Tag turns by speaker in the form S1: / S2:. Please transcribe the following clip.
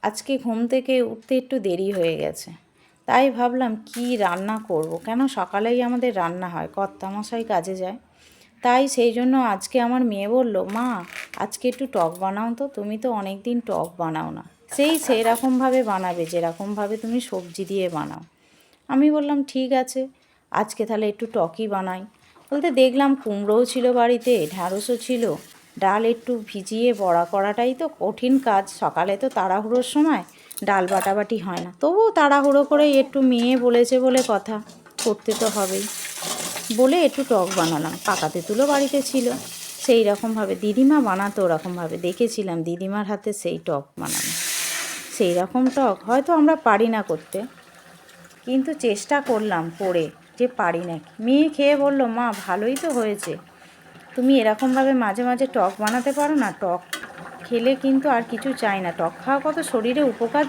S1: আজকে ঘুম থেকে উঠতে একটু দেরি হয়ে গেছে, তাই ভাবলাম কি রান্না করব। কেন সকালেই আমাদের রান্না হয়, কর্তামশাই কাজে যায়। তাই সেই জন্য আজকে আমার মেয়ে বলল, মা আজকে একটু টক বানাও তো, তুমি তো অনেক দিন টক বানাও না, সেই রকমভাবে বানাবে যেরকমভাবে তুমি সবজি দিয়ে বানাও। আমি বললাম ঠিক আছে, আজকে তাহলে একটু টকই বানাই। বলতে দেখলাম কুমড়োও ছিল বাড়িতে, ঢ্যাঁড়সও ছিল, ডাল একটু ভিজিয়ে বড়া করাটাই তো কঠিন কাজ, সকালে তো তাড়াহুড়োর সময় ডাল বাটাবাটি হয় না, তবুও তাড়াহুড়ো করে একটু মেয়ে বলেছে বলে কথা, করতে তো হবেই বলে একটু টক বানালাম। পাকা তেঁতুলও বাড়িতে ছিল, সেই রকমভাবে দিদিমা বানাতো, ওরকমভাবে দেখেছিলাম দিদিমার হাতে সেই টক বানানো। সেই রকম টক হয়তো আমরা পারি না করতে, কিন্তু চেষ্টা করলাম করে যে পারি নাকি। মেয়ে খেয়ে বলল, মা ভালোই তো হয়েছে, তুমি এরকমভাবে মাঝে মাঝে টক বানাতে পারো না, টক খেলে কিন্তু আর কিছু চাই না, টক খাওয়া কত শরীরে উপকার।